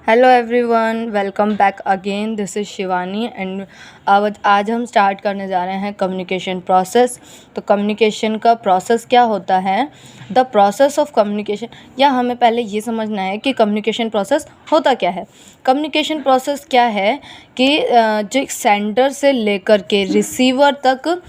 Hello everyone, welcome back again. This is Shivani and आज हम start करने जा रहे हैं कम्युनिकेशन प्रोसेस। तो कम्युनिकेशन का प्रोसेस क्या होता है, द प्रोसेस ऑफ कम्युनिकेशन, या हमें पहले ये समझना है कि कम्युनिकेशन प्रोसेस होता क्या है। कम्युनिकेशन प्रोसेस क्या है कि जो सेंडर से लेकर के रिसीवर तक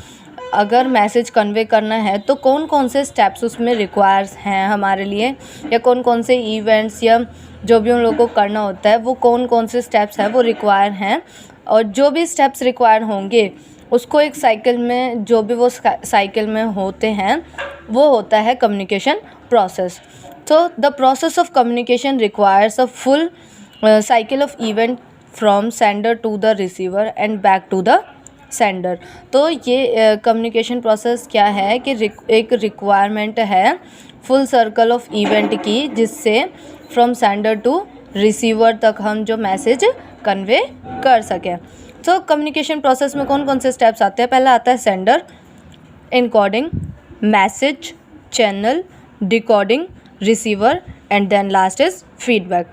अगर मैसेज कन्वे करना है तो कौन कौन से स्टेप्स उसमें रिक्वायर्स हैं हमारे लिए, या कौन कौन से इवेंट्स या जो भी उन लोगों को करना होता है वो कौन कौन से स्टेप्स हैं वो रिक्वायर हैं। और जो भी स्टेप्स रिक्वायर होंगे उसको एक साइकिल में, जो भी वो साइकिल में होते हैं वो होता है कम्युनिकेशन प्रोसेस। तो the process of communication requires a full cycle of event from sender to the receiver and back to the sender. तो ये कम्युनिकेशन प्रोसेस क्या है कि एक रिक्वायरमेंट है फुल सर्कल ऑफ इवेंट की, जिससे फ्रॉम सेंडर टू रिसीवर तक हम जो मैसेज कन्वे कर सकें। तो कम्युनिकेशन प्रोसेस में कौन कौन से स्टेप्स आते हैं। पहला आता है sender, encoding, message, channel, decoding, receiver and then last is feedback.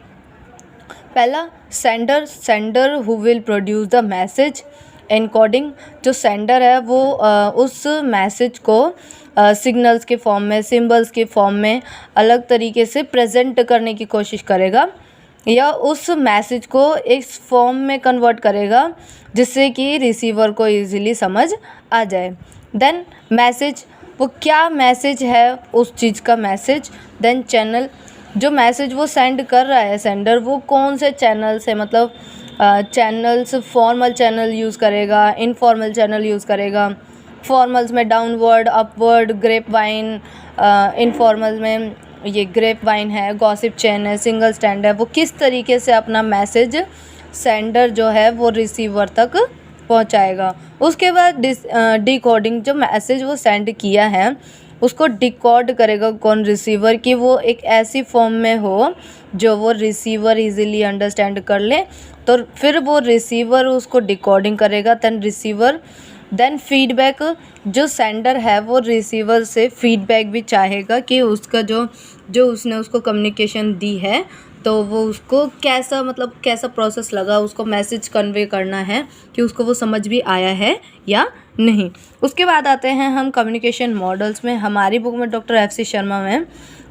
पहला sender who will produce the message. Encoding, जो सेंडर है वो उस मैसेज को सिग्नल्स के फॉर्म में, सिंबल्स के फॉर्म में अलग तरीके से प्रेजेंट करने की कोशिश करेगा, या उस मैसेज को इस फॉर्म में कन्वर्ट करेगा जिससे कि रिसीवर को इजीली समझ आ जाए। देन मैसेज, वो क्या मैसेज है उस चीज़ का मैसेज। देन चैनल, जो मैसेज वो सेंड कर रहा है सेंडर, वो कौन से चैनल से, मतलब चैनल्स, फॉर्मल चैनल यूज़ करेगा, इनफॉर्मल चैनल यूज़ करेगा। फॉर्मल्स में downward, upward, grapevine, informal में ये ग्रेप वाइन है, गॉसिप चेन है, सिंगल स्टैंड है। वो किस तरीके से अपना मैसेज सेंडर जो है वो रिसीवर तक पहुंचाएगा। उसके बाद डिकोडिंग, जो मैसेज वो सेंड किया है उसको डिकोड करेगा कौन, रिसीवर, की वो एक ऐसी फॉर्म में हो जो वो रिसीवर इजीली अंडरस्टैंड कर ले। तो फिर वो रिसीवर उसको डिकोडिंग करेगा, देन फीडबैक, जो सेंडर है वो रिसीवर से फीडबैक भी चाहेगा कि उसका जो उसने उसको कम्युनिकेशन दी है तो वो उसको कैसा, मतलब कैसा प्रोसेस लगा, उसको मैसेज कन्वे करना है कि उसको वो समझ भी आया है या नहीं। उसके बाद आते हैं हम कम्युनिकेशन मॉडल्स में। हमारी बुक में डॉक्टर FC शर्मा में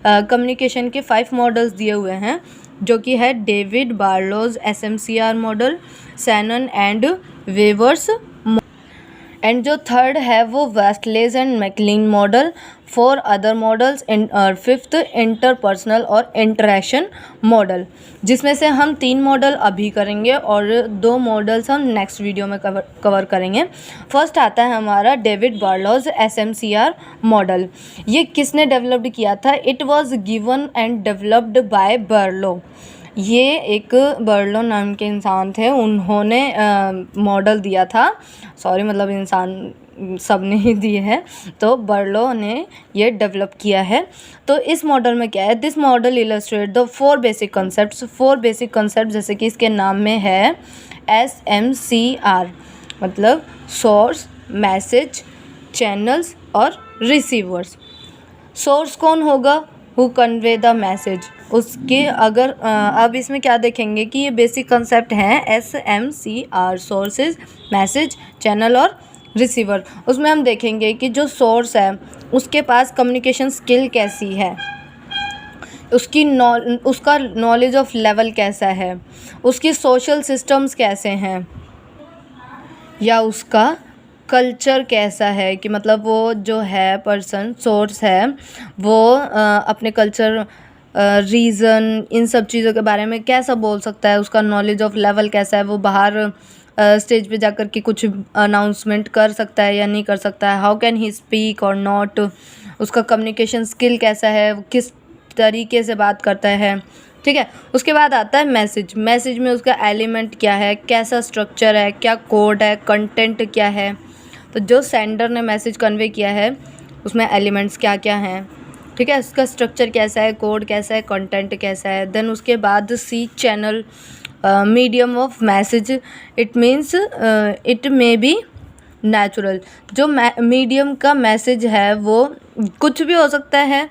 कम्युनिकेशन के 5 मॉडल्स दिए हुए हैं, जो कि है David Berlo's SMCR model, Shannon and Weaver's, and जो थर्ड है वो Westley's and MacLean model. 4 other models, fifth interpersonal और इंटरेक्शन मॉडल, जिसमें से हम 3 मॉडल अभी करेंगे और 2 मॉडल्स हम नेक्स्ट वीडियो में कवर करेंगे। फर्स्ट आता है हमारा डेविड बार्लोज SMCR मॉडल। ये किसने डेवलप्ड किया था? It was given and developed by बर्लो। ये एक बर्लो नाम के इंसान थे, उन्होंने मॉडल दिया था, सॉरी मतलब इंसान सब ने ही दिए हैं, तो बर्लो ने ये डेवलप किया है। तो इस मॉडल में क्या है, this model illustrate the 4 basic concepts. 4 basic concept जैसे कि इसके नाम में है SMCR, मतलब सोर्स, मैसेज, चैनल्स और रिसीवर्स। सोर्स कौन होगा? Who convey the message. उसके अगर अब इसमें क्या देखेंगे कि ये बेसिक कंसेप्ट हैं SMCR, सोर्सेज, मैसेज, चैनल और रिसीवर। उसमें हम देखेंगे कि जो सोर्स है उसके पास कम्युनिकेशन स्किल कैसी है, उसका नॉलेज ऑफ लेवल कैसा है, उसकी सोशल सिस्टम्स कैसे हैं, या उसका कल्चर कैसा है, कि मतलब वो जो है पर्सन, सोर्स है, वो अपने कल्चर, रीज़न, इन सब चीज़ों के बारे में कैसा बोल सकता है, उसका नॉलेज ऑफ लेवल कैसा है, वो बाहर स्टेज पे जाकर के कुछ अनाउंसमेंट कर सकता है या नहीं कर सकता है, हाउ कैन ही स्पीक और नॉट, उसका कम्युनिकेशन स्किल कैसा है, वो किस तरीके से बात करता है, ठीक है। उसके बाद आता है मैसेज। मैसेज में उसका एलिमेंट क्या है, कैसा स्ट्रक्चर है, क्या कोड है, कंटेंट क्या है। तो जो सेंडर ने मैसेज कन्वे किया है उसमें एलिमेंट्स क्या क्या हैं, ठीक है, उसका स्ट्रक्चर कैसा है, कोड कैसा है, कंटेंट कैसा है। देन उसके बाद C, channel, medium of message, it means it may be natural. जो मीडियम का मैसेज है वो कुछ भी हो सकता है,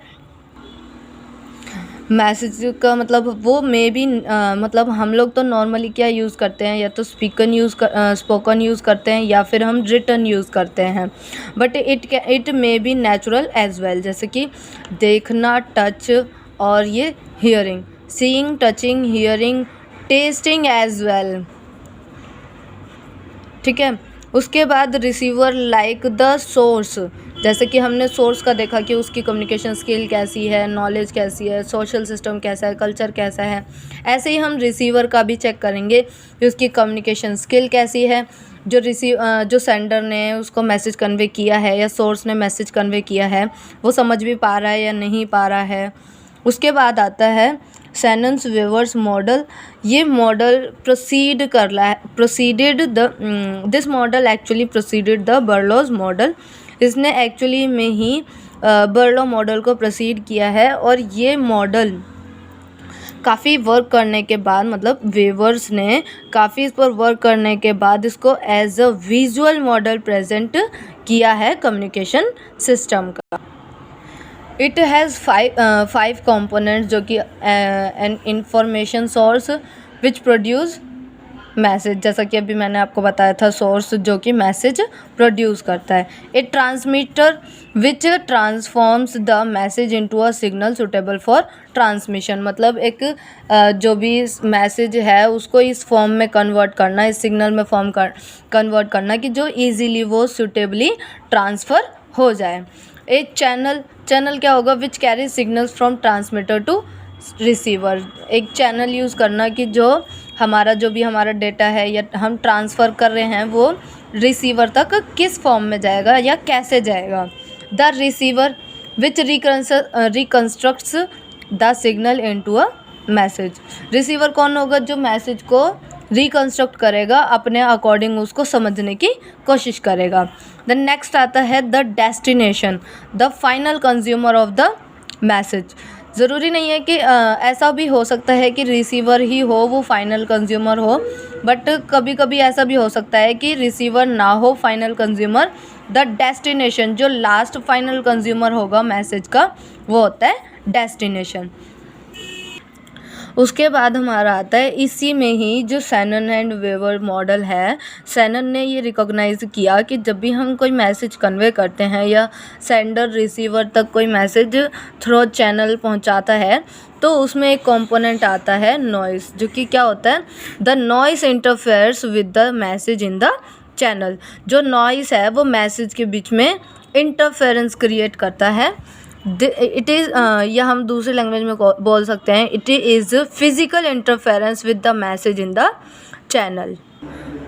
मैसेज का मतलब वो मे बी मतलब हम लोग तो नॉर्मली क्या यूज़ करते हैं, या तो स्पोकन यूज़ करते हैं या फिर हम रिटन यूज़ करते हैं, but it may be natural as well, जैसे कि देखना, टच और ये hearing, seeing, touching, hearing, tasting as well. ठीक है। उसके बाद रिसीवर लाइक द सोर्स, जैसे कि हमने सोर्स का देखा कि उसकी कम्युनिकेशन स्किल कैसी है, नॉलेज कैसी है, सोशल सिस्टम कैसा है, कल्चर कैसा है, ऐसे ही हम रिसीवर का भी चेक करेंगे कि उसकी कम्युनिकेशन स्किल कैसी है, जो सेंडर ने उसको मैसेज कन्वे किया है या सोर्स ने मैसेज कन्वे किया है वो समझ भी पा रहा है या नहीं पा रहा है। उसके बाद आता है शैनन्स वेवर्स मॉडल। ये model this model actually preceded the Berlo's model. इसने एक्चुअली में ही बर्लो मॉडल को प्रोसीड किया है, और ये मॉडल काफ़ी वर्क करने के बाद, मतलब वेवर्स ने काफ़ी इस पर वर्क करने के बाद इसको as a visual model present किया है कम्युनिकेशन सिस्टम का। इट हैज़ फाइव कंपोनेंट्स, जो कि an information source which produce message, जैसा कि अभी मैंने आपको बताया था, सोर्स जो कि मैसेज प्रोड्यूस करता है। A transmitter which transforms the message into a signal suitable for transmission, मतलब एक जो भी मैसेज है उसको इस फॉर्म में कन्वर्ट करना, इस सिग्नल में कन्वर्ट करना कि जो इजीली वो सुटेबली ट्रांसफ़र हो जाए। एक चैनल क्या होगा, which carry signals from transmitter to receiver. एक चैनल यूज़ करना कि जो भी हमारा डेटा है या हम ट्रांसफ़र कर रहे हैं वो रिसीवर तक किस फॉर्म में जाएगा या कैसे जाएगा। The receiver which reconstructs the signal into a message. Receiver कौन होगा, जो मैसेज को रिकन्स्ट्रक्ट करेगा, अपने अकॉर्डिंग उसको समझने की कोशिश करेगा। द नेक्स्ट आता है the destination, the final consumer of the message. ज़रूरी नहीं है कि ऐसा भी हो सकता है कि रिसीवर ही हो वो फाइनल कंज्यूमर हो, बट कभी कभी ऐसा भी हो सकता है कि रिसीवर ना हो फाइनल कंज्यूमर। द डेस्टिनेशन, जो लास्ट फाइनल कंज्यूमर होगा मैसेज का, वो होता है डेस्टिनेशन। उसके बाद हमारा आता है इसी में ही जो शैनन एंड वेवर मॉडल है। शैनन ने ये रिकॉग्नाइज़ किया कि जब भी हम कोई मैसेज कन्वे करते हैं या सेंडर रिसीवर तक कोई मैसेज थ्रू चैनल पहुंचाता है, तो उसमें एक कंपोनेंट आता है नॉइस, जो कि क्या होता है, the noise interferes with the message in the channel. जो नॉइस है वो मैसेज के बीच में इंटरफेरेंस क्रिएट करता है। इट इज़ या हम दूसरी लैंग्वेज में बोल सकते हैं, it is physical interference with the message in the channel.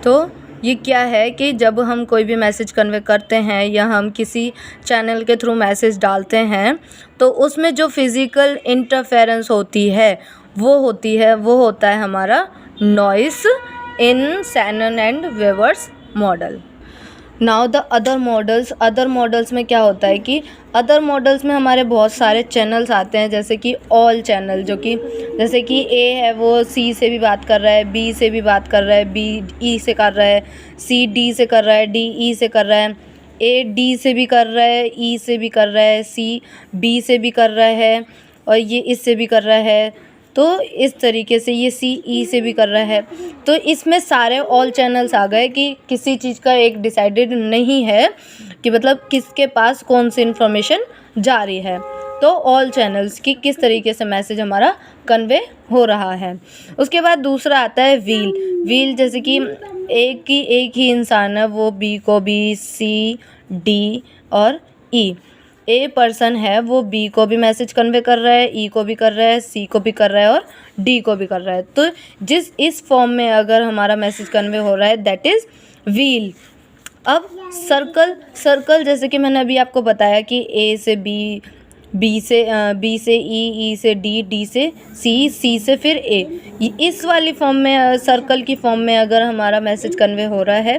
तो ये क्या है कि जब हम कोई भी मैसेज कन्वे करते हैं या हम किसी चैनल के थ्रू मैसेज डालते हैं, तो उसमें जो फिज़िकल इंटरफेरेंस होती है वो होता है हमारा noise in Shannon and weavers model. Now the other models में क्या होता है कि अदर मॉडल्स में हमारे बहुत सारे चैनल्स आते हैं, जैसे कि ऑल चैनल, जो कि जैसे कि ए है वो सी से भी बात कर रहा है, बी से भी बात कर रहा है, बी ई से कर रहा है, सी डी से कर रहा है, डी ई से कर रहा है, ए डी से भी कर रहा है, ई से भी कर रहा है, सी बी से भी कर रहा है, और ये इससे भी कर रहा है। तो इस तरीके से ये सी ई से भी कर रहा है। तो इसमें सारे ऑल चैनल्स आ गए कि किसी चीज़ का एक डिसाइडेड नहीं है कि मतलब किसके पास कौन सी इन्फॉर्मेशन जा रही है। तो ऑल चैनल्स की किस तरीके से मैसेज हमारा कन्वे हो रहा है। उसके बाद दूसरा आता है व्हील, जैसे कि एक ही इंसान है, वो बी को बी, सी डी और ई। ए पर्सन है वो बी को भी मैसेज कन्वे कर रहा है, ई को भी कर रहा है, सी को भी कर रहा है और डी को भी कर रहा है। तो इस फॉर्म में अगर हमारा मैसेज कन्वे हो रहा है, दैट इज़ व्हील। अब सर्कल जैसे कि मैंने अभी आपको बताया कि ए से बी, बी से ई से डी, डी से सी से फिर ए। इस वाली फॉर्म में, सर्कल की फॉर्म में अगर हमारा मैसेज कन्वे हो रहा है,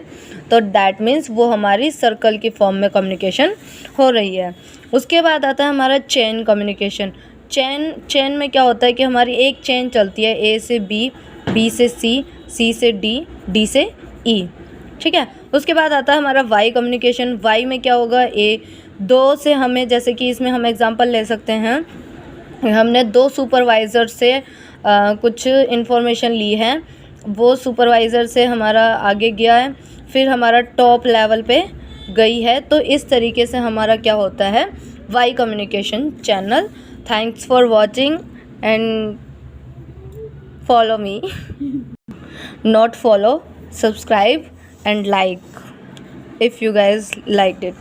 तो दैट मीन्स वो हमारी सर्कल की फॉर्म में कम्युनिकेशन हो रही है। उसके बाद आता है हमारा चेन कम्युनिकेशन। चेन में क्या होता है कि हमारी एक चेन चलती है, ए से बी, बी से सी से डी, डी से ई। ठीक है। उसके बाद आता है हमारा वाई कम्युनिकेशन। वाई में क्या होगा, दो से हमें, जैसे कि इसमें हम एग्जांपल ले सकते हैं, हमने 2 सुपरवाइज़र से कुछ इन्फॉर्मेशन ली है, वो सुपरवाइज़र से हमारा आगे गया है, फिर हमारा टॉप लेवल पे गई है। तो इस तरीके से हमारा क्या होता है, why communication channel. Thanks for watching and follow me. Not follow, subscribe and like if you guys liked it.